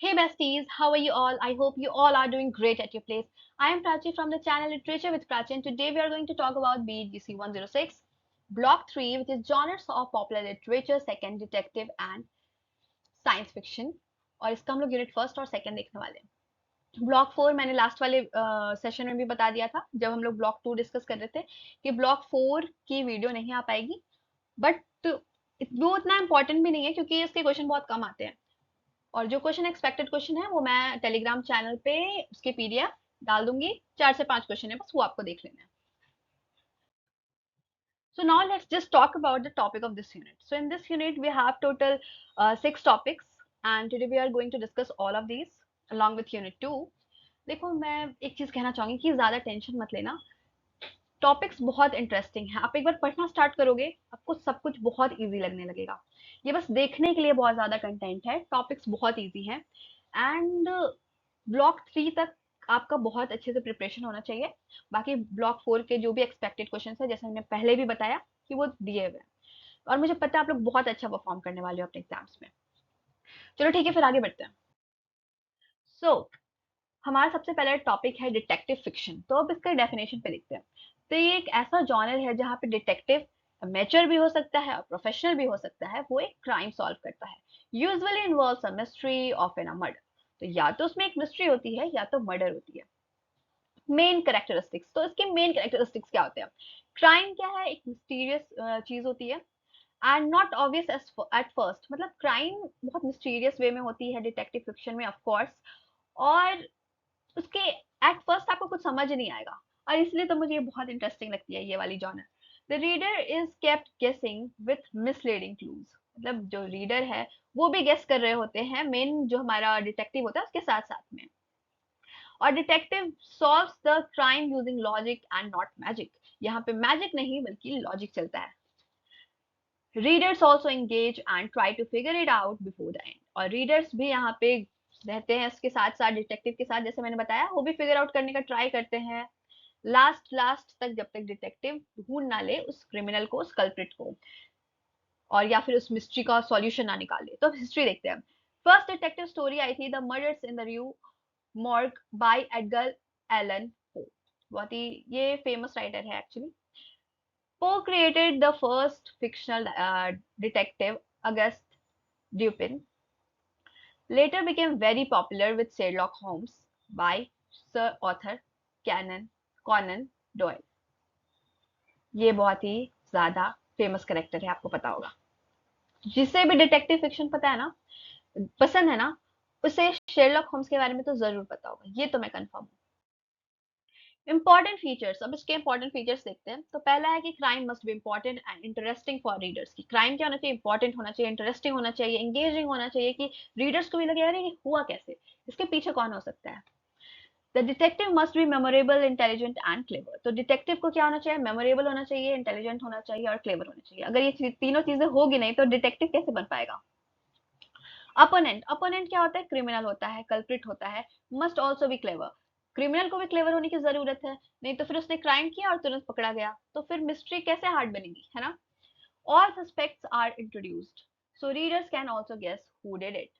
Hey besties, how are you all? I hope you all are doing great at your place. I am Prachi from the channel Literature with Prachi, and today we are going to talk about BGC 106, Block 3, which is genres of popular literature, second detective and science fiction. और इसका हम लोग unit first और second देखने वाले हैं। Block 4 मैंने last वाले सेशन में भी बता दिया था जब हम लोग ब्लॉक 2 डिस्कस कर रहे थे कि ब्लॉक 4 की वीडियो नहीं आ पाएगी, बट वो उतना इंपॉर्टेंट भी नहीं है क्योंकि इसके क्वेश्चन बहुत कम आते हैं। और जो क्वेश्चन एक्सपेक्टेड क्वेश्चन है वो मैं टेलीग्राम चैनल पे उसके पीडीएफ डाल दूंगी। 4 से 5 क्वेश्चन है, बस वो आपको देख लेना है। So now let's just talk about the topic of this unit. So in this unit we have total 6 topics and today we are going to discuss all of these along with unit 2. देखो मैं एक चीज कहना चाहूंगी कि ज्यादा tension मत लेना, टॉपिक्स बहुत इंटरेस्टिंग है। आप एक बार पढ़ना स्टार्ट करोगे आपको सब कुछ बहुत इजी लगने लगेगा। ये बस देखने के लिए बहुत ज्यादा कंटेंट है, टॉपिक्स बहुत इजी हैं एंड ब्लॉक 3 तक आपका बहुत अच्छे से प्रिपरेशन होना चाहिए। बाकी ब्लॉक 4 के जो भी एक्सपेक्टेड क्वेश्चन है जैसे मैंने पहले भी बताया कि वो दिए हुए हैं और मुझे पता है आप लोग बहुत अच्छा परफॉर्म करने वाले हो अपने एग्जाम्स में। चलो ठीक है, फिर आगे बढ़ते हैं। सो हमारा सबसे पहला टॉपिक है डिटेक्टिव फिक्शन। तो अब इसका डेफिनेशन पे देखते हैं। तो ये एक ऐसा जॉनर है जहाँ पे डिटेक्टिव अमेचर भी हो सकता है और प्रोफेशनल भी हो सकता है। वो एक क्राइम सॉल्व करता है, usually involves a mystery of an a murder. तो या तो उसमें एक मिस्ट्री होती है या तो मर्डर होती है। मेन कैरेक्टरिस्टिक्स, तो इसके मेन कैरेक्टरिस्टिक्स क्या होते हैं? क्राइम क्या है? एक मिस्टीरियस चीज होती है and not obvious at first. मतलब क्राइम बहुत मिस्टीरियस वे में होती है डिटेक्टिव फिक्शन में, ऑफ कोर्स। और उसके एट फर्स्ट आपको कुछ समझ नहीं आएगा और इसलिए तो मुझे ये बहुत इंटरेस्टिंग लगती है ये वाली genre. The reader is kept गेसिंग विथ मिसलीडिंग क्लूज। मतलब जो रीडर है वो भी गेस कर रहे होते हैं मेन जो हमारा डिटेक्टिव होता है उसके साथ साथ में। और detective solves the crime using logic and not magic. यहाँ पे मैजिक नहीं बल्कि लॉजिक चलता है। Readers also engage and try to figure it out before the end. और रीडर्स भी यहाँ पे रहते हैं उसके साथ साथ डिटेक्टिव के साथ, जैसे मैंने बताया वो भी फिगर आउट करने का ट्राई करते हैं लास्ट लास्ट तक, जब तक डिटेक्टिव ढूंढ ना ले उस क्रिमिनल को, उस कल्प्रिट को, और या फिर उस मिस्ट्री का सॉल्यूशन ना निकाले। तो हिस्ट्री देखते हैं। फर्स्ट डिटेक्टिव स्टोरी आई थी the murders in the Rue Morgue by Edgar Allan Poe. बहुत ही ये फेमस राइटर है actually. Poe created the first fictional detective, Auguste Dupin, later became very popular with Sherlock Holmes by Sir Arthur Conan Doyle. ये बहुत ही ज्यादा famous character है, आपको पता होगा। जिसे भी डिटेक्टिव फिक्शन पता है ना, पसंद है ना, उसे शेरलॉक होम्स के बारे में तो जरूर पता होगा, ये तो मैं कंफर्म हूँ। इंपॉर्टेंट फीचर्स, अब इसके इंपॉर्टेंट फीचर्स देखते हैं। तो पहला है कि crime must be important and interesting for readers. की क्राइम क्या होना चाहिए? इंपॉर्टेंट होना चाहिए, इंटरेस्टिंग होना चाहिए, एंगेजिंग होना चाहिए कि रीडर्स को भी लगे अरे ये हुआ कैसे, इसके पीछे कौन हो सकता है। The detective must be memorable, intelligent and clever. तो डिटेक्टिव को क्या होना चाहिए? मेमोरेबल होना चाहिए, इंटेलिजेंट होना चाहिए और क्लेवर होना चाहिए। अगर ये तीनों चीजें होगी नहीं तो डिटेक्टिव कैसे बन पाएगा। अपोनेंट, अपोनेंट क्या होता है? क्रिमिनल होता है, कल्प्रिट होता है। Must also be clever. Criminal को भी क्लेवर होने की जरूरत है, नहीं तो फिर उसने क्राइम किया और तुरंत पकड़ा गया तो फिर मिस्ट्री कैसे हार्ड बनेगी, है ना। All suspects are introduced so readers can also guess who did it.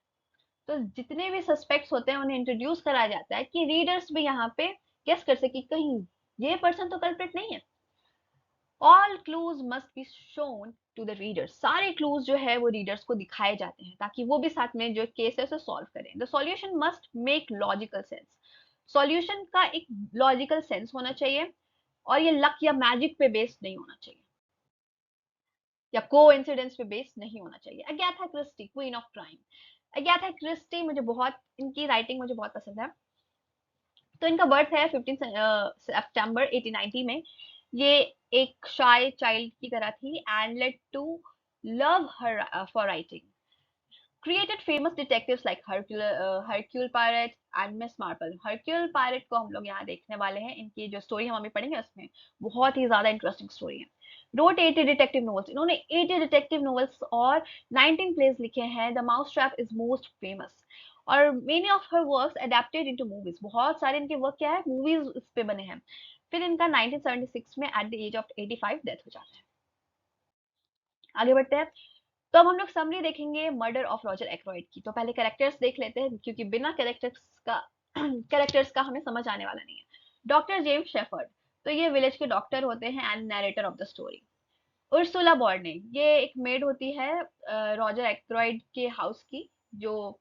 तो जितने भी सस्पेक्ट्स होते हैं उन्हें इंट्रोड्यूस कराया जाता है कि रीडर्स भी यहाँ पे गेस कर सके कहीं ये पर्सन तो कल्प्रिट नहीं है। All clues must be shown to the reader. सारे क्लूज जो है वो रीडर्स को दिखाए जाते हैं ताकि वो भी साथ में जो केस है उसे सॉल्व करें। The solution must make logical sense. Solution का एक लॉजिकल सेंस होना चाहिए और ये लक या मैजिक पे बेस्ड नहीं होना चाहिए या कोइंसिडेंस पे बेस्ड नहीं होना चाहिए। Agatha Christie, queen of crime. Agatha Christie मुझे बहुत, इनकी राइटिंग मुझे बहुत पसंद है। तो इनका बर्थ है 15 सितंबर 1890 में। ये एक शाय चाइल्ड की तरह थी and led to love her for writing. Created famous detectives like Hercule Poirot and Miss Marple. Hercule Poirot को हम लोग यहाँ देखने वाले हैं, इनकी जो स्टोरी हम अभी पढ़ेंगे उसमें बहुत ही ज्यादा इंटरेस्टिंग स्टोरी है। रोट 80 डिटेक्टिव नॉवेल्स, इन्होंने 80 डिटेक्टिव नॉवेल्स और 19 प्लेस लिखे हैं। The Mousetrap is most famous और many of her works adapted into movies. बहुत सारे इनके वर्क क्या है, मूवीज इस पे बने हैं। फिर इनका 1976 में at the age of 85 death हो जाता है। आगे बढ़ते हैं। तो अब हम लोग समरी देखेंगे मर्डर ऑफ रॉजर एक्रोइड की। तो पहले कैरेक्टर्स देख लेते हैं, क्योंकि बिना कैरेक्टर्स का कैरेक्टर्स का हमें समझ आने वाला नहीं है। डॉक्टर जेम्स शेफर्ड, तो ये विलेज के डॉक्टर होते हैं and narrator of the story. Ursula Bourne, ये एक मेड होती है रॉजर एक्रोइड के हाउस की, जो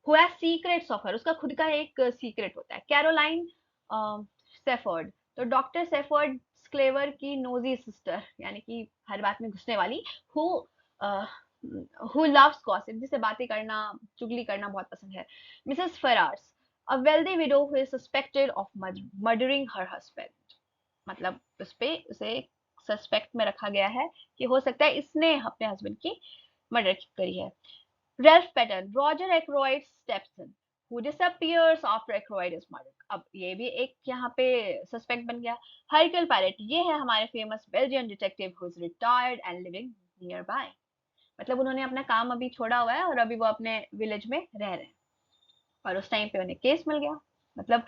who has secrets of her, उसका खुद का एक सीक्रेट होता है। कैरोलाइन सेफर्ड, तो डॉक्टर सेफर्ड क्लेवर की नोजी सिस्टर, यानी कि हर बात में घुसने वाली, हु हु लव्स गॉसिप, जिसे बातें करना, चुगली करना बहुत पसंद है। Mrs Ferrars, a wealthy widow who is suspected of murdering her husband, मतलब उस पे उसे सस्पेक्ट में रखा गया है कि हो सकता है इसने अपने हस्बैंड की मर्डर करी है। Ralph Patton, Roger Ackroyd's stepson, who disappears after Ackroyd is murdered. अब ये भी एक यहाँ पे सस्पेक्ट बन गया। हरकल पैरेट, ये है हमारे famous Belgian detective who is retired and living near by, मतलब उन्होंने अपना काम अभी छोड़ा हुआ है और अभी वो अपने विलेज में रह रहे हैं, और उस टाइम पे उन्हें केस मिल गया। मतलब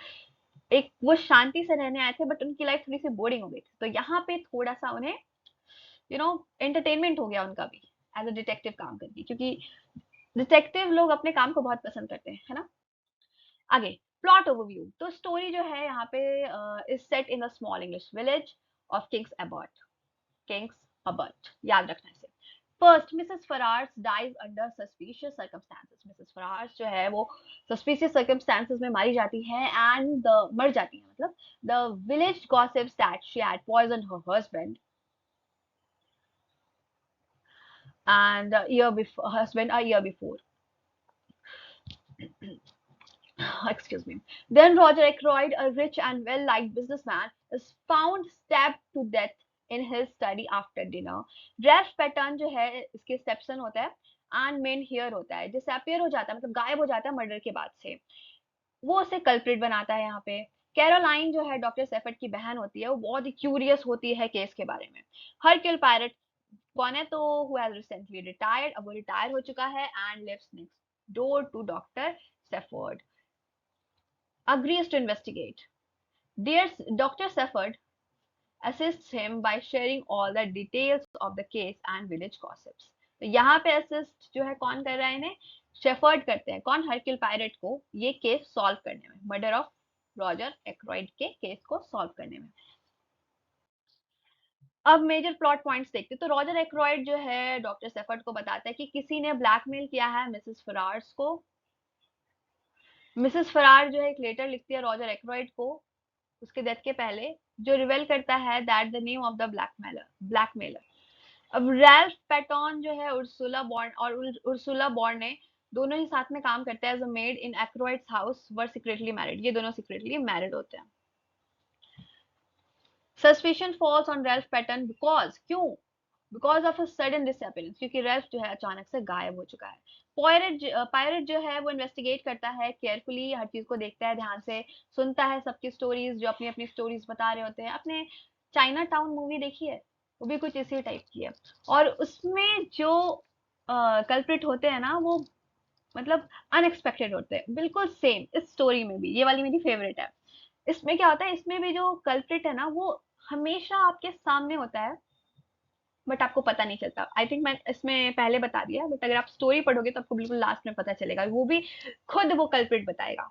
एक वो शांति से रहने आए थे, बट उनकी लाइफ थोड़ी सी बोरिंग हो गई थी, तो यहाँ पे थोड़ा सा उन्हें एंटरटेनमेंट हो गया उनका भी एज अ डिटेक्टिव काम करके, क्योंकि डिटेक्टिव लोग अपने काम को बहुत पसंद करते हैं, है ना। आगे प्लॉट ओवरव्यू, तो स्टोरी जो है यहाँ पे is set in the small English village of King's Abbot, याद रखना इसे। First, Mrs Ferrars dies under suspicious circumstances, Mrs Ferrars जो है वो सस्पिशियस सर्कमस्टांसेस में मारी जाती है एंड मर जाती है, मतलब the village gossips that she had poisoned her husband and year before husband a year before. Excuse me. Then Roger Ackroyd, a rich and well-liked businessman, is found stabbed to death in his study after dinner. Ralph Patton जो है इसके stepson होता है and main here होता है, disappear हो जाता है, मतलब गायब हो जाता है मर्डर के बाद से, वो उसे कल्प्रिट बनाता है यहाँ पे। कैरोलाइन जो है डॉक्टर सेफर्ड की बहन होती है, वो बहुत ही क्यूरियस होती है केस के बारे में। हरक्यूल पायरेट कौन है, तो हु हैज रिसेंटली रिटायर्ड, अब वो रिटायर हो चुका है and lives next door to doctor Sheppard, agrees to investigate. Dear Dr. Safford assists him by sharing all the details of the case and village gossips. तो यहाँ पे assist जो है कौन कर रहा है, इन्हें शेफर्ड करते हैं, कौन, हरक्यूल पायरेट को, ये केस सॉल्व करने में, मर्डर ऑफ रॉजर एक्रोइड के केस को सॉल्व करने में। अब मेजर प्लॉट पॉइंट्स देखते हैं। तो रॉजर एक्रोइड जो है डॉक्टर सेफर्ड को बताता है कि किसी ने ब्लैकमेल किया है मिसेस फरार्स को। मिसेस फरार जो है एक लेटर लिखती है रॉजर एक्रोइड को उसके डेथ के पहले, जो रिवेल करता है that the name of the blackmailer. अब रैल्फ पैटॉन जो है उर्सुला बॉर्न ने दोनों ही साथ में काम करते हैं as a maid in Ackroyd's house, were secretly married, ये दोनों सीक्रेटली मैरिड होते हैं। Suspicion falls on Ralph Paton because, क्यों, बिकॉज ऑफ सडन डिसअपियरेंस, क्योंकि रैल्फ जो है अचानक से गायब हो चुका है। पायरेट जो है वो इन्वेस्टिगेट करता है केयरफुली, हर चीज को देखता है ध्यान से, सुनता है सबकी स्टोरीज, जो अपनी अपनी स्टोरीज बता रहे होते हैं। अपने चाइना टाउन मूवी देखी है, वो भी कुछ इसी टाइप की है, और उसमें जो कल्प्रिट होते हैं ना, वो मतलब अनएक्सपेक्टेड होते हैं, बिल्कुल सेम इस स्टोरी में भी, ये वाली मेरी फेवरेट है। इसमें क्या होता है, इसमें भी जो कल्प्रिट है ना, वो हमेशा आपके सामने होता है, बट आपको पता नहीं चलता। आई थिंक मैं इसमें पहले बता दिया, बट अगर आप स्टोरी पढ़ोगे तो आपको बिल्कुल लास्ट में पता चलेगा, वो भी खुद वो कल्प्रिट बताएगा।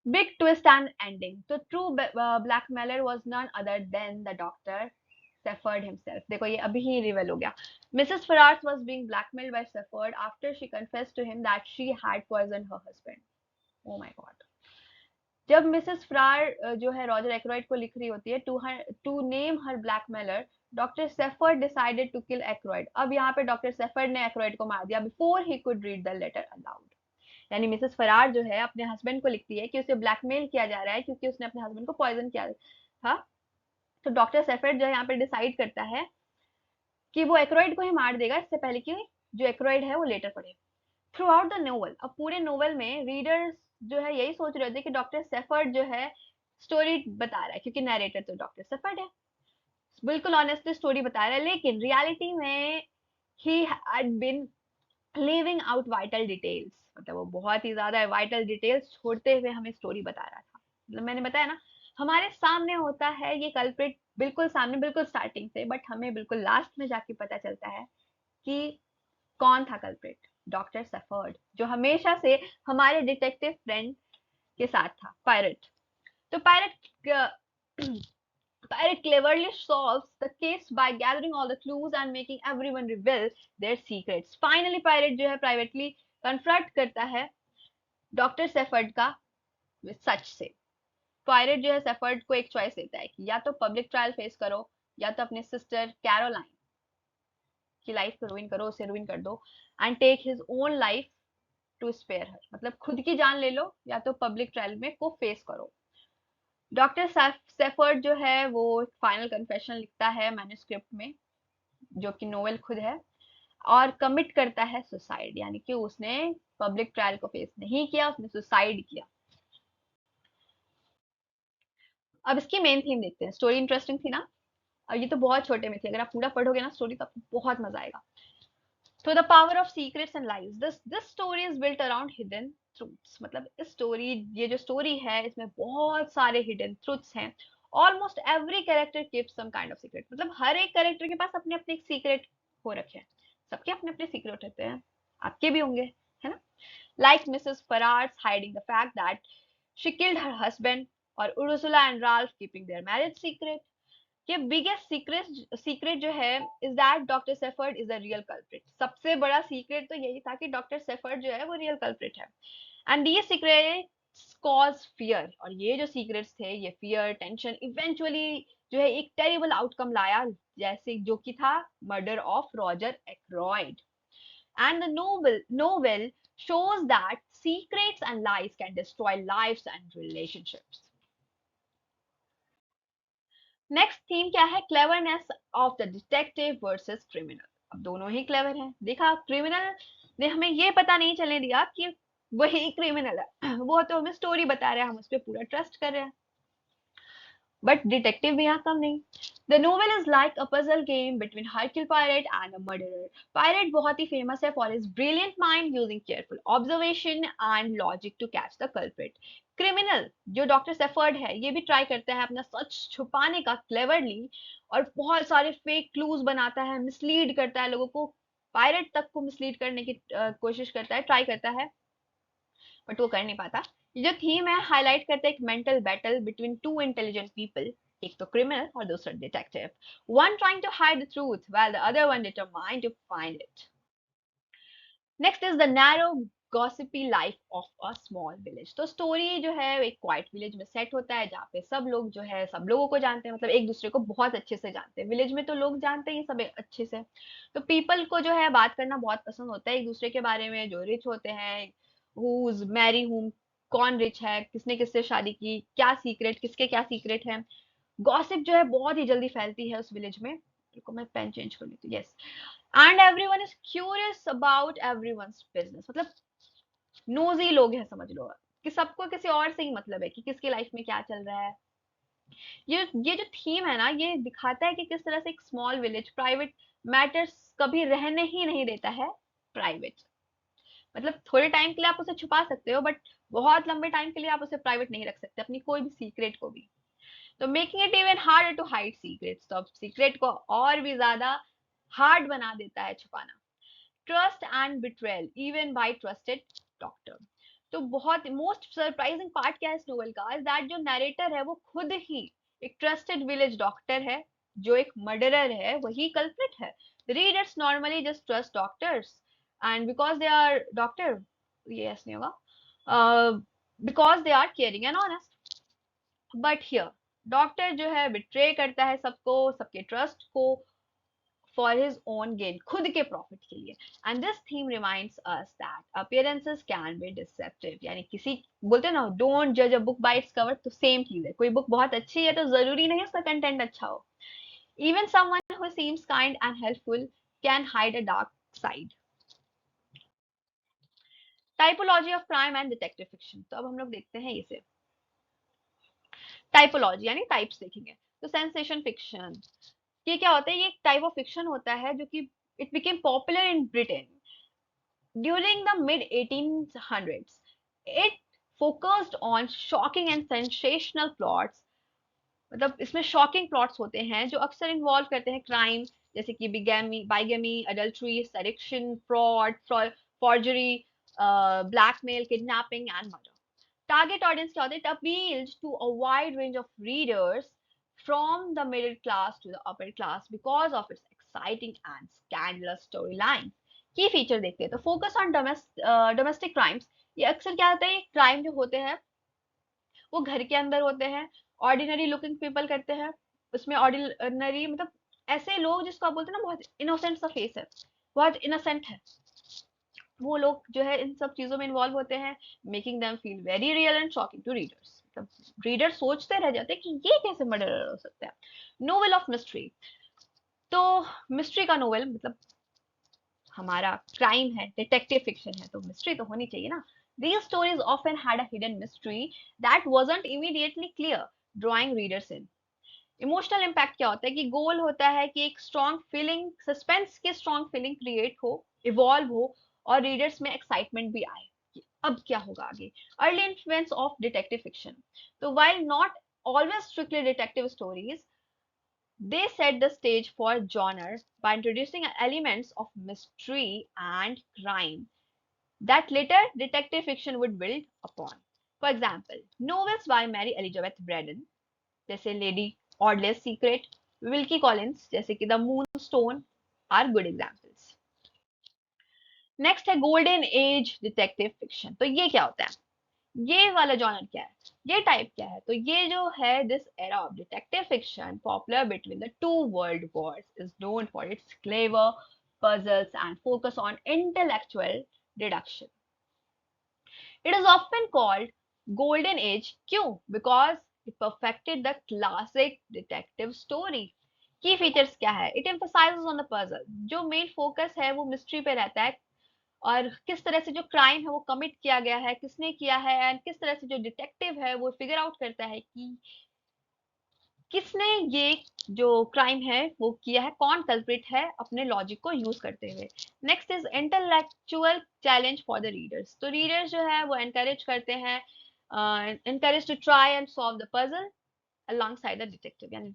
बिग ट्विस्ट एंड एंडिंग, तो true blackmailer was none other than the doctor Sheppard himself. देखो ये अभी ही रिवेल हो गया। Mrs Ferrars was being blackmailed by Sheppard after she confessed to him that she had poisoned her husband. Oh my God. जब Mrs Ferrars जो है Roger Ackroyd को लिख रही होती है to name her blackmailer, doctor Sheppard decided to kill Ackroyd. अब यहाँ पे डॉक्टर सेफर्ड ने एक्रोइड को मार दिया before he could read the letter aloud. यानी मिसेस फरार जो है अपने हस्बैंड को लिखती है कि उसे ब्लैकमेल किया जा रहा है क्योंकि उसने अपने हस्बैंड को पॉइजन किया था। तो डॉक्टर सेफर्ड जो है यहाँ पे डिसाइड करता है कि वो एक्रोइड को ही मार देगा, इससे पहले कि जो एक्रोइड है वो लेटर पढ़े। थ्रू आउट द नोवेल, अब पूरे नोवेल में रीडर्स जो है यही सोच रहे थे कि डॉक्टर सेफर्ड जो है स्टोरी बता रहा है, क्योंकि नरेटर तो डॉक्टर सेफर्ड है, बिल्कुल ऑनेस्टली स्टोरी बता रहा है, लेकिन रियलिटी में he had been leaving out vital details, मतलब वो बहुत ही ज्यादा वाइटल डिटेल्स छोड़ते हुए हमें स्टोरी बता रहा था। मतलब मैंने बताया ना, हमारे सामने होता है ये कल्प्रिट, बिल्कुल सामने, बिल्कुल स्टार्टिंग से, बट हमें बिल्कुल लास्ट में जाके पता चलता है कि कौन था कल्प्रिट। डॉक्टर सेफर्ड, जो हमेशा से हमारे डिटेक्टिव फ्रेंड के साथ था, पायरेट। तो pirate Pirate cleverly solves the case by gathering all the clues and making everyone reveal their secrets. Finally, Pirate जो है privately confront करता है डॉक्टर सेफर्ड का सच से। पायरेट जो है सेफर्ड को एक चॉइस देता है कि या तो पब्लिक ट्रायल फेस करो, या तो अपने सिस्टर कैरोलाइन की लाइफ को रुइन करो, उसे रुइन कर दो, and take his own life to spare her, मतलब खुद की जान ले लो या तो पब्लिक ट्रायल में को फेस करो। डॉक्टर सेफर्ड जो है वो फाइनल कन्फेशन लिखता है मैन्युस्क्रिप्ट में, जो कि नोवेल खुद है, और कमिट करता है सुसाइड, यानी कि उसने पब्लिक ट्रायल को फेस नहीं किया, उसने सुसाइड किया। अब इसकी मेन थीम देखते हैं। स्टोरी इंटरेस्टिंग थी ना? और ये तो बहुत छोटे में थी, अगर आप पूरा पढ़ोगे ना स्टोरी तो आपको बहुत मजा आएगा। तो the power of secrets and lies, this story is built around hidden truths. मतलब इस स्टोरी, ये जो स्टोरी है इसमें बहुत सारे हिडन ट्रूथ्स हैं। Almost every character keeps some kind of secret, मतलब हर एक कैरेक्टर के पास अपने अपने सीक्रेट हो रखे हैं। सबके अपने अपने सीक्रेट होते हैं, आपके भी होंगे, है ना? Like Mrs. Farrar's hiding the fact that she killed her husband, or Ursula and Ralph keeping their marriage secret. ये बिगेस्ट सीक्रेट जो है is that doctor shepherd is a real culprit. सबसे बड़ा सीक्रेट तो यही था कि डॉक्टर सेफर्ड जो है वो रियल कल्प्रिट है। एंड ये सीक्रेट्स कॉज फियर, और ये जो सीक्रेट्स थे, ये फियर, टेंशन, इवेंचुअली जो है एक टेरिबल आउटकम लाया, जैसे जो कि था murder of Roger Ackroyd. And the novel shows that secrets and lies can destroy lives and relationships. Next theme क्या है? Cleverness of the detective versus criminal. अब दोनों ही क्लेवर हैं। देखा, क्रिमिनल ने हमें ये पता नहीं चलने दिया कि वही क्रिमिनल है वो तो हमें स्टोरी बता रहा है, हम उस पर पूरा ट्रस्ट कर रहे हैं। बट डिटेक्टिव भी यहाँ कम नहीं। The novel is like a puzzle game between Hercule Poirot and a murderer. Poirot बहुत ही फेमस है for his brilliant mind using careful observation and logic to catch the culprit. Criminal जो doctor Sheppard है, ये भी try करता है अपना सच छुपाने का क्लेवरली, और बहुत सारे फेक क्लूज बनाता है, मिसलीड करता है लोगों को, पायरेट तक को मिसलीड करने की कोशिश करता है, ट्राई करता है, बट वो कर नहीं पाता। ये जो थीम है हाईलाइट करता है एक mental battle between two intelligent people, एक तो क्रिमिनल और दूसरा detective, one trying to hide the truth while the other one determined to find it. Next is the narrow gossipy life of a small village. तो story जो है एक quite village में set होता है, जहाँ पे सब लोग जो है सब लोगों को जानते हैं, मतलब एक दूसरे को बहुत अच्छे से जानते हैं। विलेज में तो लोग जानते ही सब अच्छे से, तो पीपल को जो है बात करना बहुत पसंद होता है एक दूसरे के बारे में, जो रिच होते हैं, हुज मैरी हुम, कौन रिच है, किसने किससे शादी की, क्या सीक्रेट, किसके क्या सीक्रेट है। गॉसिप जो है बहुत ही जल्दी फैलती है उस विलेज में। रुको मैं पेन चेंज कर लेती हूँ। Yes, and everyone is curious about everyone's business, मतलब नोजी लोग हैं समझ लो, कि सबको किसी और से ही मतलब है कि किसकी लाइफ में क्या चल रहा है। ये जो थीम है ना, ये दिखाता है कि किस तरह से एक स्मॉल विलेज प्राइवेट मैटर्स कभी रहने ही नहीं देता है प्राइवेट। मतलब थोड़े टाइम के लिए आप उसे छुपा सकते हो, बट बहुत लंबे टाइम के लिए आप उसे प्राइवेट नहीं रख सकते, अपनी कोई भी सीक्रेट को भी। तो making it even harder to hide secrets, तो अब सीक्रेट को और भी ज्यादा हार्ड बना देता है छुपाना। Trust and betrayal even bye trusted doctor. तो बहुत मोस्ट सरप्राइजिंग पार्ट क्या है इस नोवेल का, इज दैट जो नरेटर है वो खुद ही एक ट्रस्टेड विलेज डॉक्टर है, जो एक मर्डरर है वही कल्प्रिट है। Readers normally just trust doctors and because they are doctor, ये ऐसे नहीं होगा, because they are caring and honest. But here doctor जो है बिट्रे करता है सबको, सबके ट्रस्ट को, for his own gain, खुद के प्रॉफिट के लिए। And this theme reminds us that appearances can be deceptive, यानी किसी, बोलते हैं ना, डोंट जज a book by its cover, तो सेम चीज है, कोई बुक बहुत अच्छी है तो जरूरी नहीं उसका कंटेंट अच्छा हो। Even someone who seems kind and helpful can hide a dark side. Typology of crime and detective fiction, तो अब हम लोग देखते हैं इसे। टाइपोलॉजी यानी टाइप्स देखेंगे। तो सेंसेशन फिक्शन, ये क्या होता है? ये एक टाइप ऑफ फिक्शन होता है जो कि it became popular in Britain during the mid 1800s. It focused on shocking and sensational plots मतलब इसमें शॉकिंग प्लॉट्स होते हैं जो अक्सर इन्वॉल्व करते हैं क्राइम, जैसे कि bigamy, bigamy, adultery, seduction, fraud, forgery, blackmail, kidnapping and murder. Target audience क्या होते हैं? It appeals to a wide range of readers from the middle class to the upper class because of its exciting and scandalous storyline. की feature देखते हैं तो focus on domestic crimes. ये अक्सर क्या होता है, क्राइम जो होते हैं वो घर के अंदर होते हैं, ऑर्डिनरी लुकिंग पीपल करते हैं। उसमें ऑर्डिनरी मतलब ऐसे लोग जिसको आप बोलते हैं ना बहुत इनोसेंट सा फेस है, बहुत इनोसेंट है, वो लोग जो है इन सब चीजों में इन्वॉल्व होते हैं, making them feel very real and shocking to readers. मतलब रीडर सोचते रह जाते हैं कि ये कैसे मर्डर हो सकता है। नोवेल ऑफ मिस्ट्री, तो मिस्ट्री का नोवेल मतलब हमारा क्राइम है, डिटेक्टिव फिक्शन है, तो मिस्ट्री तो होनी चाहिए ना। These stories often had a hidden mystery that wasn't immediately clear, drawing readers in. Emotional impact क्या होता है कि गोल होता है कि एक स्ट्रॉन्ग फीलिंग, सस्पेंस की स्ट्रॉन्ग फीलिंग क्रिएट हो, इवॉल्व हो, और रीडर्स में एक्साइटमेंट भी आए कि अब क्या होगा आगे। Early influence of detective fiction, तो while not always strictly detective stories, they set the stage for genre by introducing elements of mystery and crime that later detective fiction would build upon. For example, novels by Mary Elizabeth Braddon, जैसे Lady Audley's Secret, Wilkie Collins जैसे कि the Moonstone, are good examples. Next है golden age detective fiction. तो ये क्या होता है, ये वाला जॉनर क्या है, ये टाइप क्या है? तो ये जो है this era of detective fiction popular between the two world Wars is known for its clever puzzles and focus on intellectual deduction. It is often called golden age. क्यों? Because it perfected the classic detective story. की features क्या है? It emphasizes on the puzzle. जो main focus है वो mystery पे रहता है, और किस तरह से जो क्राइम है वो कमिट किया गया है, किसने किया है, एंड किस तरह से जो डिटेक्टिव है वो फिगर आउट करता है कि किसने ये जो क्राइम है वो किया है, कौन कल्प्रिट है, अपने लॉजिक को यूज करते हुए। Next is intellectual challenge for the readers. तो रीडर्स जो है वो एनकरेज करते हैं, encourage to try and solve the puzzle alongside the detective, यानी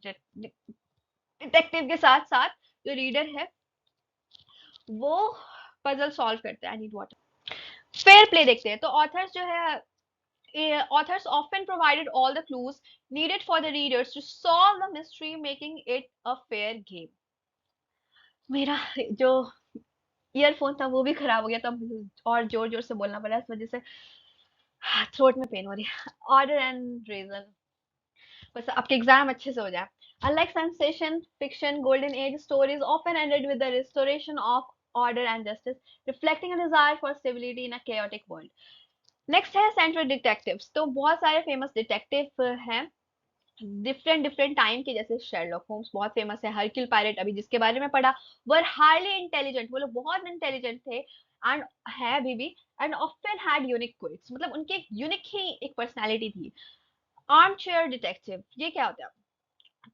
डिटेक्टिव के साथ साथ जो रीडर है वो पजल सॉल्व करते हैं। I need water. Fair play देखते हैं, तो ऑथर्स जो है authors often provided all the clues needed for the readers to solve the mystery, making it a fair game. मेरा जो ईयरफोन था वो भी खराब हो गया, तो और जोर जोर से बोलना पड़ा, इस वजह से थ्रोट में पेन हो रही है। ऑर्डर एंड रीजन, बस आपके एग्जाम अच्छे से हो जाए। Unlike sensation fiction, golden age stories often ended with the restoration of order and justice, reflecting a desire for civility in a chaotic world. Next है सेंट्रल डिटेक्टिव्स। तो बहुत सारे फेमस डिटेक्टिव हैं डिफरेंट डिफरेंट टाइम के, जैसे Sherlock Holmes बहुत famous है, हरक्यूल pirate अभी जिसके बारे में पढ़ा, वर हाईली इंटेलिजेंट, वो लोग बहुत इंटेलिजेंट थे एंड है अभी भी, and often had unique quits, मतलब उनके यूनिक ही एक पर्सनालिटी थी। आर्म चेयर डिटेक्टिव, ये क्या होता है?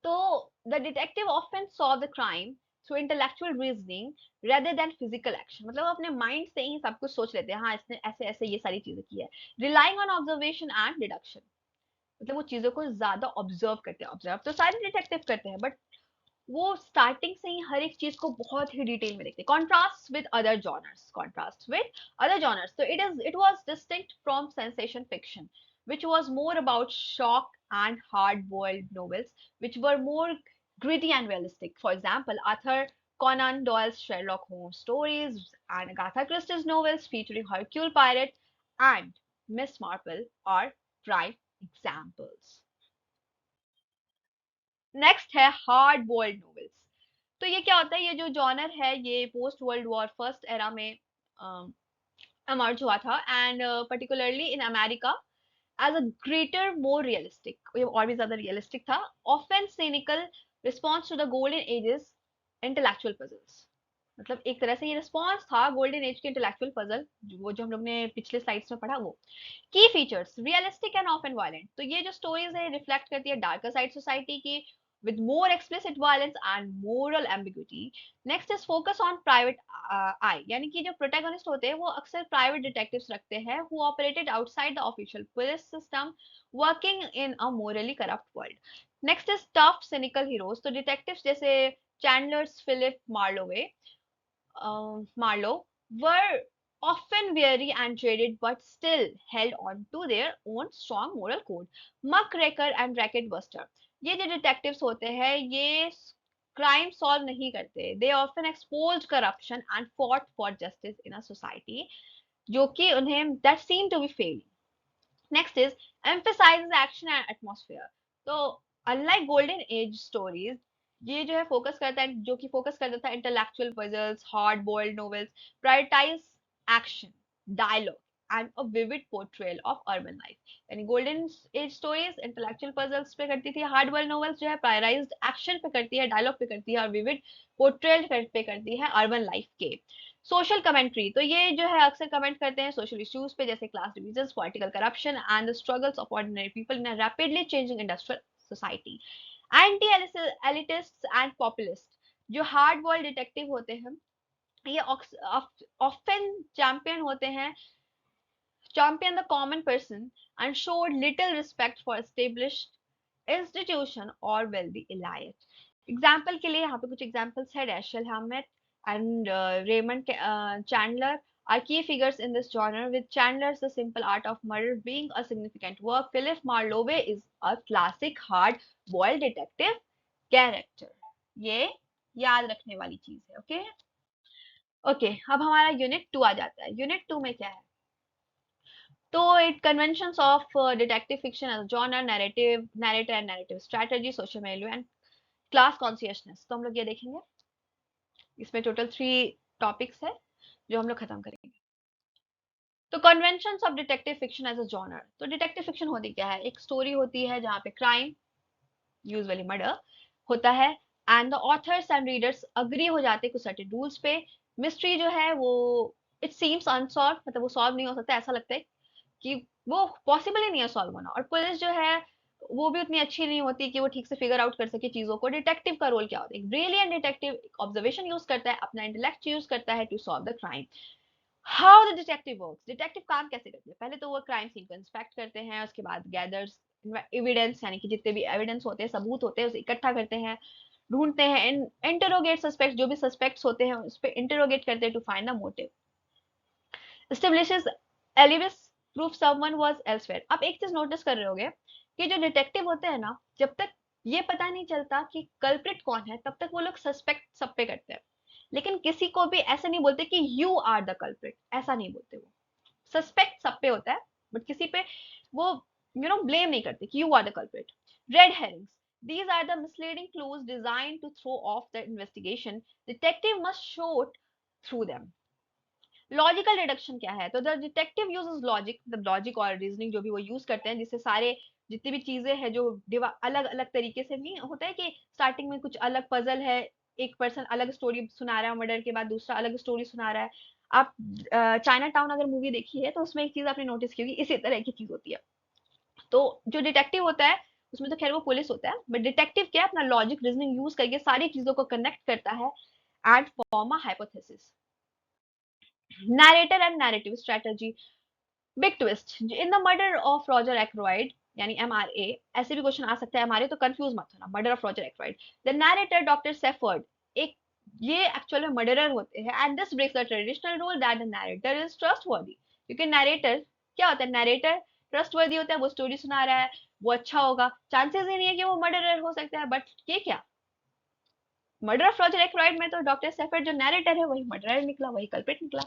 तो the detective often solve the crime through intellectual reasoning rather than physical action, मतलब अपने माइंड से ही सब कुछ सोच लेते हैं, हाँ इसने ऐसे ऐसे ये सारी चीजें की है। Relying on observation and deduction, मतलब वो चीजों को ज्यादा ऑब्जर्व करते हैं, ऑब्जर्व तो सारे डिटेक्टिव करते हैं बट वो स्टार्टिंग से ही हर एक चीज को बहुत ही डिटेल में देखते हैं। Contrast with other genres, contrast with other genres, तो it was distinct from sensation fiction which was more about shock and hard-boiled novels which were more gritty and realistic. For example, Arthur Conan Doyle's Sherlock Holmes stories and Agatha Christie's novels featuring Hercule Poirot and Miss Marple are prime examples. Next है hard boiled novels. तो ये क्या होता है, ये जो genre है ये post world war first era में इमर्ज हुआ था, and particularly in America as a greater more realistic, ये और भी ज्यादा रियलिस्टिक था, often cynical response to the golden age's intellectual puzzles. मतलब एक तरह से ये रिस्पॉन्स था गोल्डन एज के इंटेलेक्चुअल पजल, वो जो हम लोग ने पिछले स्लाइड्स में पढ़ा वो। की features realistic and often violent, तो ये जो स्टोरीज है रिफ्लेक्ट करती है डार्कर साइड सोसाइटी की, with more explicit violence and moral ambiguity. Next is focus on private eye, यानी कि जो protagonist होते हैं वो अक्सर private detectives रखते हैं who operated outside the official police system, working in a morally corrupt world. Next is tough cynical heroes, तो detectives जैसे Chandler's Philip Marlowe were often weary and jaded but still held on to their own strong moral code. Muckraker and Racket Buster, ये जो detectives होते हैं ये crime solve नहीं करते. They often expose corruption and fought for justice in a society जो कि उन्हें that seem to be failing. Next is emphasizes action and atmosphere. तो unlike golden age stories, ये जो है फोकस करता है, जो कि फोकस करता था intellectual puzzles, hard boiled novels, prioritise action, dialogue and a vivid portrayal of urban life. यानी golden age stories intellectual puzzles पे करती थी, हार्ड बॉइल्ड नॉवेल्स जो है प्रायोराइज्ड एक्शन पे करती है, डायलॉग पे करती है, और विविड पोर्ट्रेयल पे करती है अर्बन लाइफ के. सोशल कमेंट्री, तो ये जो है अक्सर कमेंट करते हैं सोशल इश्यूज पे जैसे class division, political corruption and the struggles of ordinary people in a rapidly changing industrial society. Anti elitist and populist, जो हार्ड बॉइल्ड डिटेक्टिव होते हैं ये ऑफन चैंपियन होते हैं, champion the common person and showed little respect for established institution or wealthy elite. Example के लिए यहाँ पे कुछ एग्जाम्पल्स है. डैशल हैमेट and Raymond Chandler are key figures in this genre, with Chandler's The Simple Art of Murder being a significant work. Philip Marlowe is a classic hard-boiled detective character. ये याद रखने वाली चीज है. ओके ओके, अब हमारा unit 2 आ जाता है. यूनिट 2 में क्या है? तो it conventions of detective fiction as genre, narrator and narrative strategy, social milieu and class consciousness. तो हम लोग ये देखेंगे. इसमें टोटल 3 टॉपिक्स है जो हम लोग खत्म करेंगे. तो conventions of detective fiction as a genre. तो डिटेक्टिव फिक्शन होती क्या है? एक स्टोरी होती है जहाँ पे क्राइम, यूजुअली मर्डर होता है, and the author's and readers agree हो जाते हैं कुछ सर्टेन रूल्स पे. मिस्ट्री जो है वो इट सीम्स अनसॉल्व, मतलब वो सॉल्व नहीं हो सकता, ऐसा लगता है कि वो पॉसिबल ही नहीं है सॉल्व होना. और पुलिस जो है वो भी उतनी अच्छी नहीं होती कि वो ठीक से फिगर आउट कर सके चीजों को. डिटेक्टिव का रोल क्या होता है? ब्रिलियंट डिटेक्टिव ऑब्जर्वेशन यूज करता है, अपना इंटेलेक्ट यूज करता है to solve the crime. How the detective works. Detective काम कैसे करते हैं? पहले तो वो क्राइम सीन को इंस्पेक्ट करते हैं, उसके बाद गैदर्स एविडेंस, यानी कि जितने भी एविडेंस होते हैं, सबूत होते हैं, उसे इकट्ठा करते हैं, ढूंढते हैं, इंटरोगेट सस्पेक्ट, जो भी सस्पेक्ट्स होते हैं उस पर इंटरोगेट करते हैं to find the motive. establishes alibi proof someone was elsewhere. आप एक चीज नोटिस कर रहे होगे कि जो डिटेक्टिव होते हैं ना, जब तक ये पता नहीं चलता कि कल्प्रिट कौन है तब तक वो लोग सस्पेक्ट सब पे करते हैं, लेकिन किसी को भी ऐसे नहीं बोलते कि यू आर द कल्प्रिट, ऐसा नहीं बोलते. वो सस्पेक्ट सब पे होता है बट किसी पे वो ब्लेम नहीं करते कि you are the culprit. Red herrings, these are the misleading clues designed to throw off the investigation. Detective must shoot through them. Logical deduction क्या है? तो द डिटेक्टिव यूजेस लॉजिक, मतलब लॉजिक और रीजनिंग जो भी वो यूज करते हैं, जिससे सारे जितनी भी चीजें हैं जो अलग अलग तरीके से, नहीं होता है कि स्टार्टिंग में कुछ अलग पजल है, एक पर्सन अलग स्टोरी सुना रहा है मर्डर के बाद दूसरा अलग स्टोरी सुना रहा है. आप चाइना टाउन अगर मूवी देखी है तो उसमें एक चीज आपने नोटिस की होगी, इसी तरह की चीज होती है. तो जो डिटेक्टिव होता है उसमें तो खैर वो पुलिस होता है, बट डिटेक्टिव क्या है? अपना लॉजिक रीजनिंग यूज करके सारी चीजों को कनेक्ट करता है and form a hypothesis. narrator and narrative strategy. Big twist. In the murder of Roger Ackroyd, यानी एमआरए, ऐसे भी क्वेश्चन आ सकता है एमआरए, तो कंफ्यूज मत होना. Murder of Roger Ackroyd, the narrator doctor Sheppard, एक ये एक्चुअल में मर्डरर होते हैं, and this breaks the traditional rule that the narrator is trustworthy. क्योंकि नरेटर क्या होता है? नरेटर ट्रस्टवर्दी होता है, वो स्टोरी सुना रहा है, वो अच्छा होगा, चांसेस ही नहीं है कि वो मर्डरर हो सकता है. बट ये क्या, मर्डर ऑफ रॉजर एक्रोइड में तो डॉक्टर सेफर्ड जो नरेटर है वही मर्डरर निकला, वही कल्प्रिट निकला.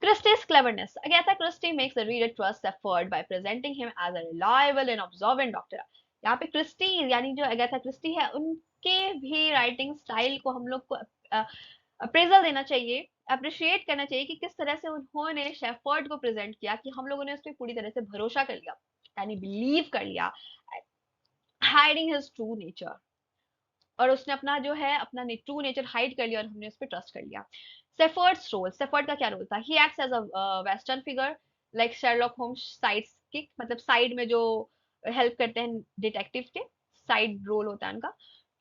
Christie's cleverness. Agatha Christie makes the reader trust Safford by presenting him as a reliable and observant doctor. यहाँ पे क्रिस्टी, यानी जो अगेथा क्रिस्टी है, उनके भी राइटिंग स्टाइल को हम लोग को अप्रेजल देना चाहिए, अप्रिशिएट करना चाहिए कि किस तरह से उन्होंने शेफर्ड को प्रेजेंट किया, कि हम लोगों ने उस पर पूरी तरह से भरोसा कर लिया, यानी बिलीव कर लिया, हाइडिंग हिज ट्रू नेचर. और उसने अपना जो है अपना ट्रू नेचर हाइड कर लिया और हमने उस पर ट्रस्ट कर लिया. सेफर्ड्स रोल, सेफर्ड का क्या रोल था? He acts as a western figure like Sherlock Holmes sidekick, मतलब साइड में जो हेल्प करते हैं डिटेक्टिव के, साइड रोल होता है उनका.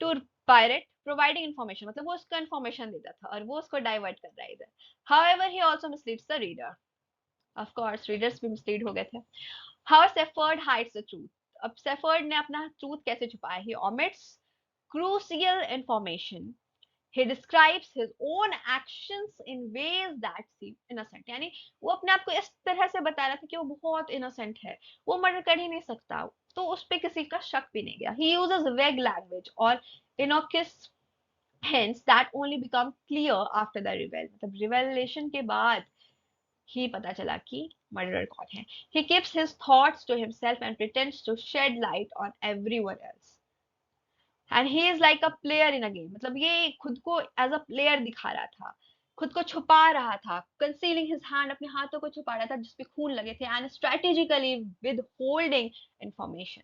टू पायरेट प्रोवाइडिंग इन्फॉर्मेशन, मतलब वो उसको इन्फॉर्मेशन देता था और वो उसको डाइवर्ट कर रहा है इधर. However he also misleads the reader. Of course readers भी मिसलीड हो गए थे. How Sheppard hides the truth. अब सेफर्ड ने अपना ट्रूथ कैसे छुपाया. He omits crucial information. He describes his own actions in ways that seem innocent. यानी वो अपने आप को इस तरह से बता रहा था कि वो बहुत innocent है, वो मर्डर कर ही नहीं सकता, तो उस पे किसी का शक भी नहीं गया. He uses vague language और innocuous hints that only become clear after the reveal. मतलब revelation के बाद ही पता चला कि मर्डरर कौन है. He keeps his thoughts to himself and pretends to shed light on everyone else. And he is like a player in a game. मतलब ये खुद को एज अ प्लेयर दिखा रहा था, खुद को छुपा रहा था, कंसीलिंग हिज हैंड, अपने हाथों को छुपा रहा था जिसपे खून लगे थे, and strategically withholding information.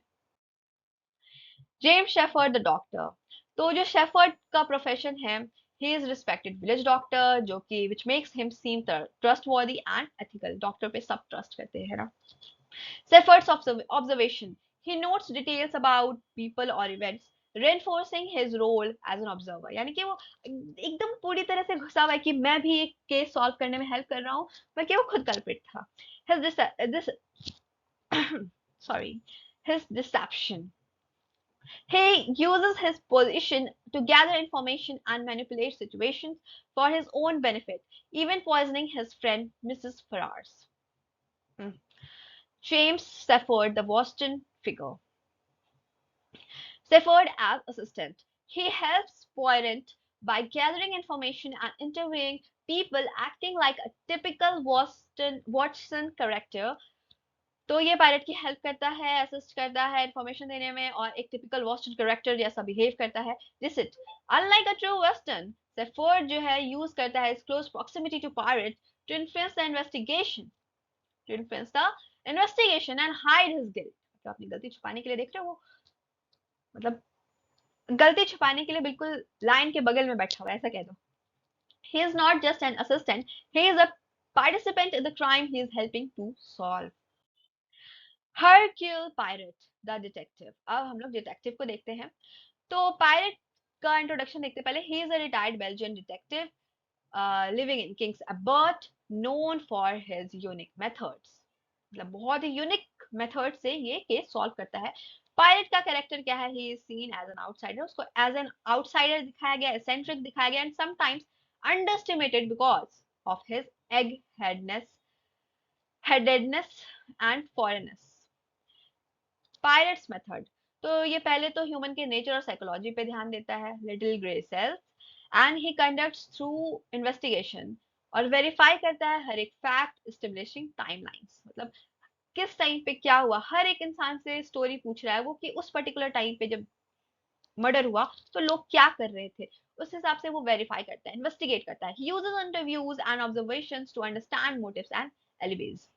James Shepherd the doctor. तो जो शेफर्ड का प्रोफेशन है, he is respected village doctor, जो कि which makes him seem trustworthy and ethical. Doctor पे सब ट्रस्ट करते हैं ना. Sefard's observation. He notes details about people or events, reinforcing his role as an observer. यानी कि वो एकदम पूरी तरह से घुसा हुआ है कि मैं भी एक केस सॉल्व करने में हेल्प कर रहा हूँ, बल्कि वो खुद कल्प्रिट था. His this sorry, his deception. He uses his position to gather information and manipulate situations for his own benefit, even poisoning his friend Mrs. Ferrars. Hmm. James Stafford, the Boston figure. Stafford as assistant. He helps Poirot by gathering information and interviewing people, acting like a typical Watson character. तो ये pilot की help करता है, assist करता है information देने में, और एक टिपिकल वॉस्टन कैरेक्टर जैसा बिहेव करता है. This it unlike a true western. Sheppard जो है यूज करता है close proximity to Poirot to influence the investigation, and hide his guilt. तो अपनी गलती छुपाने के लिए देख रहे हो, मतलब गलती छुपाने के लिए बिल्कुल लाइन के बगल में बैठा हुआ है, ऐसा कह दो. He is not just an assistant, he is a participant in the crime he is helping to solve. Hercule Poirot, the detective. अब हम लोग डिटेक्टिव को देखते हैं. तो पायरेट का इंट्रोडक्शन देखते पहले. He is a retired Belgian detective living in King's Abbot, known for his unique methods. मतलब बहुत ही यूनिक मेथड से ये केस सॉल्व करता है. पायरेट का कैरेक्टर क्या है. He is seen as an outsider. उसको एज एन आउटसाइडर दिखाया गया, एसेंट्रिक दिखाया गया, and sometimes underestimated because of his egg headedness and foreignness. Poirot's method. तो ये पहले तो ह्यूमन के नेचर और साइकोलॉजी पे ध्यान देता है. Little grey cells, and he conducts thorough investigation और वेरीफाई करता है हर एक फैक्ट, एस्टेब्लिशिंग टाइमलाइंस. मतलब किस टाइम पे क्या हुआ, हर एक इंसान से स्टोरी पूछ रहा है वो कि उस पर्टिकुलर टाइम पे जब मर्डर हुआ तो लोग क्या कर रहे थे, उस हिसाब से वो वेरीफाई करता है, इन्वेस्टिगेट करता है. He uses interviews and observations to understand motives and alibis.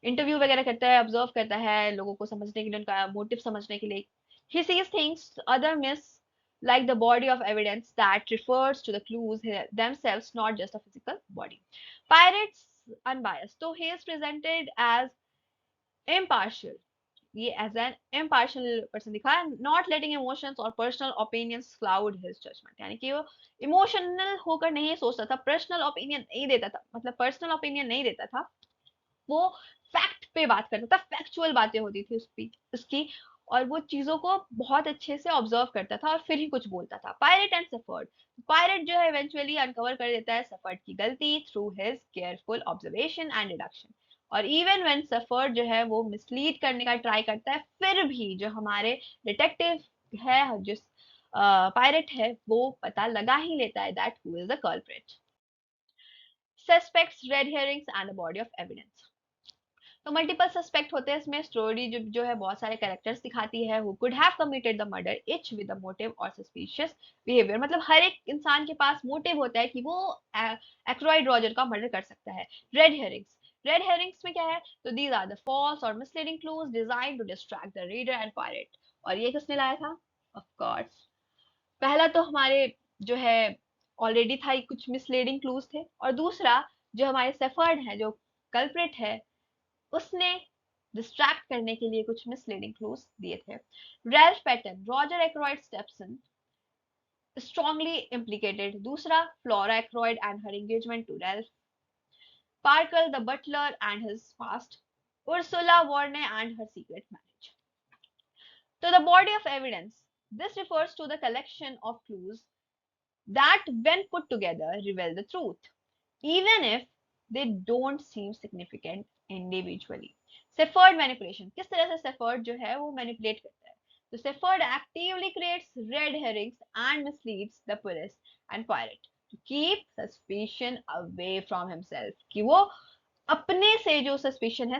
Interview वगैरह करता है, ऑब्जर्व करता है लोगों को समझने के लिए, उनका मोटिव समझने के लिए. He sees things other miss, like the body of evidence that refers to the clues themselves, not just a physical body. Pirates unbiased. So he is presented as impartial. ये एज एन इम्पार्शियल पर्सन दिखा है, not letting emotions और personal opinions cloud his judgement. यानी कि वो emotional होकर नहीं सोचता था, पर्सनल ओपिनियन नहीं देता था, मतलब पर्सनल ओपिनियन नहीं देता था, वो फैक्ट पे बात करता था, फैक्चुअल बातें होती थी उसकी, और वो चीजों को बहुत अच्छे से ऑब्जर्व करता था और फिर ही कुछ बोलता था. Pirate and suffered. पायरेट जो है इवेंचुअली अनकवर कर देता है सफर्ड की गलती through his careful observation and deduction. और इवन व्हेन सफर्ड जो है वो मिसलीड करने का ट्राई करता है, फिर भी जो हमारे डिटेक्टिव है, जिस पायरेट है, वो पता लगा ही लेता है that who is the culprit. Suspects, red hearings and the body of evidence. तो मल्टीपल सस्पेक्ट होते हैं इसमें. स्टोरी जो है बहुत सारे कैरेक्टर्स दिखाती है who could have committed the murder, each with a motive और सस्पिशियस बिहेवियर. मतलब हर एक इंसान के पास मोटिव होता है कि वो एक्रोइड रॉजर का मर्डर कर सकता है. Red Hering's. रेड हेरिंग्स में क्या है, तो दीज आर द फॉल्स और misleading clues designed to distract the reader and Poirot. और ये किसने लाया था. ऑफ कोर्स पहला तो हमारे जो है ऑलरेडी था, कुछ मिसलीडिंग क्लूज थे, और दूसरा जो हमारे सेफर्ड है, जो कल्प्रिट है, उसने डिस्ट्रैक्ट करने के लिए कुछ मिसलीडिंग क्लूज दिए थे. Ralph Paton, Roger Ackroyd stepson, strongly implicated. दूसरा, Flora Ackroyd and her engagement to Ralph. Parker the butler and his past. Ursula Warne and her secret marriage. So the body of evidence. This refers to the collection of clues that, when put together, reveal the truth, even if they don't seem significant individually. Shepherd manipulation. किस तरह से Shepherd जो है वो manipulate करता है? तो Shepherd actively creates red herrings and misleads the police and pirate to keep suspicion away from himself. कि वो अपने से जो suspicion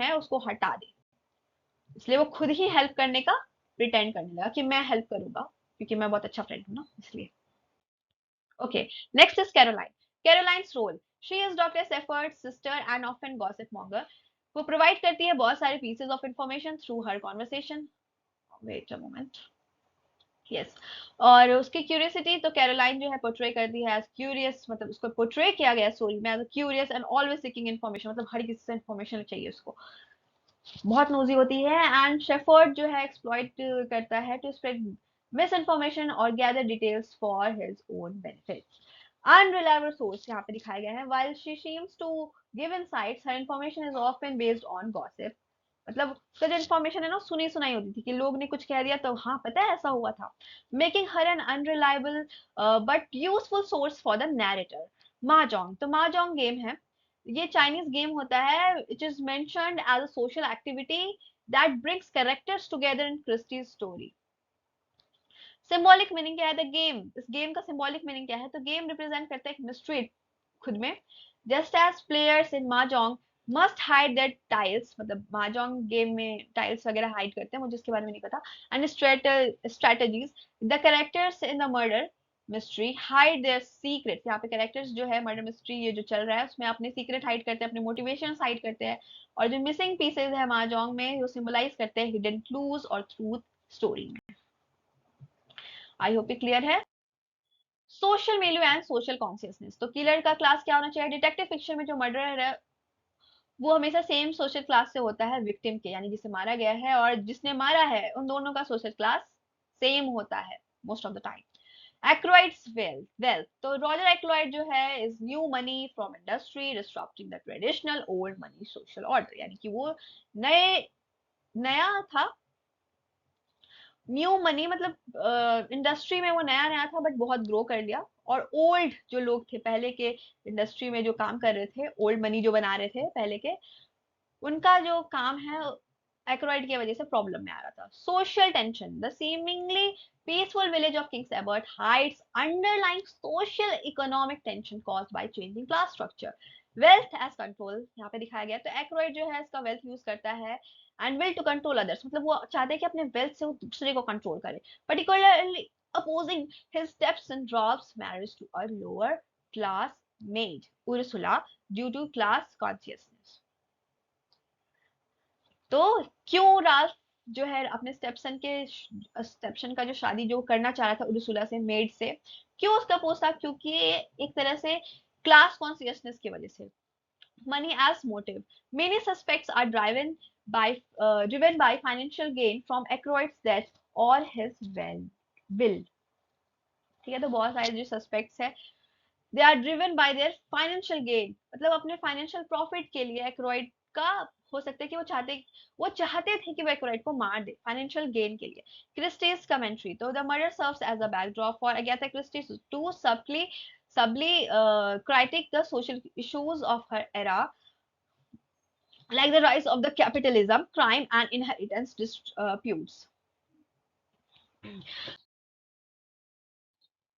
है उसको हटा दे. इसलिए वो खुद ही हेल्प करने का प्रिटेंड करने लगा कि मैं हेल्प करूंगा क्योंकि मैं बहुत अच्छा फ्रेंड हूं ना, इसलिए. Okay, next is Caroline. Caroline's role. She is Dr. Sefford's sister and often gossip monger. वो प्रोवाइड करती है बहुत सारे pieces of information through her conversation. Wait a moment. Yes. और उसकी क्यूरियसिटी तो कैरोलाइन जो है पोर्ट्रे करती है एज क्यूरियस, मतलब उसको पोर्ट्रे किया गया स्टोरी में as curious and always seeking information, मतलब हर किसी से इन्फॉर्मेशन चाहिए उसको, बहुत नोजी होती है. एंड शेफर्ड जो है एक्सप्लॉइट करता है टू स्प्रेड मिस इन्फॉर्मेशन और gather details for his own benefit. Unreliable source यहाँ पे दिखाया गया है. While she seems to give insights, her information is often based on gossip. मतलब उसका जो इन्फॉर्मेशन है ना सुनी सुनाई होती थी कि लोग ने कुछ कह दिया तो हाँ पता है ऐसा हुआ था. Making her an unreliable but useful source for the narrator. mahjong. तो mahjong गेम है, ये चाइनीज गेम होता है. It is mentioned as a social activity that brings characters together in Christie's story. Symbolic meaning क्या है the game, इस game का symbolic meaning क्या है? तो गेम रिप्रेजेंट करता है एक मिस्ट्री खुद में. Just as players in mahjong must hide their tiles, मतलब mahjong गेम में टाइल्स वगैरह हाइड करते हैं, मुझे इसके बारे में नहीं पता. And strategies, the characters in the murder mystery hide their secrets. यहाँ पे कैरेक्टर्स जो है मर्डर मिस्ट्री ये जो चल रहा है उसमें अपने सीक्रेट हाइड करते हैं, अपने मोटिवेशन हाइड करते हैं. और जो मिसिंग पीसेज है mahjong में वो सिंबलाइज करते हैं हिडन क्लूज और ट्रूथ स्टोरी. आई होप ये क्लियर है. Social milieu and social consciousness. तो किलर का क्लास क्या होना चाहिए? डिटेक्टिव फिक्शन में जो मर्डरर है वो हमेशा सेम सोशल क्लास से होता है विक्टिम के, यानी जिसे मारा गया है और जिसने मारा है, उन दोनों का सोशल क्लास सेम होता है most of the time. Ackroyd's wealth. तो रॉजर एक्लॉयड जो है is new money from industry disturbing the traditional old money social order, यानी कि वो नए नया था. न्यू मनी मतलब इंडस्ट्री में वो नया नया था बट बहुत ग्रो कर लिया. और ओल्ड जो लोग थे पहले के इंडस्ट्री में जो काम कर रहे थे, ओल्ड मनी जो बना रहे थे पहले के, उनका जो काम है एक्रोइड की वजह से प्रॉब्लम में आ रहा था. Social tension. The seemingly peaceful village of King's Abbot hides underlying social economic tension caused by changing class structure. Wealth as control यहाँ पे दिखाया गया. तो एक्रोइड जो है इसका वेल्थ यूज करता है and will to control others, मतलब वो चाहते हैं कि अपने वेल्थ से वो दूसरे को कंट्रोल करे. Particularly opposing his steps and drops marriage to a lower class maid Ursula due to class consciousness. तो क्यों राल्फ जो है अपने स्टेप्सन का जो शादी जो करना चाह रहा था उर्सुला से, मेड से, क्यों उसका पोस्ट था? क्योंकि एक तरह से क्लास कॉन्शियसनेस की वजह से. money as motive. Many suspects are driven by financial gain from Aykroyd's death or his will. ठीक है, तो बहुत सारे जो सस्पेक्ट्स है they are driven by their financial gain, मतलब अपने फाइनेंशियल प्रॉफिट के लिए एक्रोइड का हो सकता है कि वो चाहते थे कि वो एक्रोइड को मार दे फाइनेंशियल गेन के लिए. Christie's commentary. तो the murder serves as a backdrop for Agatha Christie to subtly critique the social issues of her era, like the rise of the capitalism, crime, and inheritance disputes.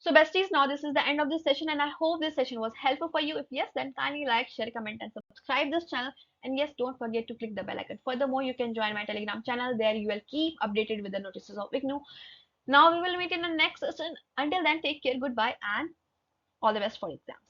So besties, now this is the end of this session and I hope this session was helpful for you. If yes, then kindly like, share, comment and subscribe this channel. And yes, don't forget to click the bell icon. Furthermore, you can join my Telegram channel. There you will keep updated with the notices of IGNOU. Now we will meet in the next session. Until then, take care, goodbye and all the best for exams.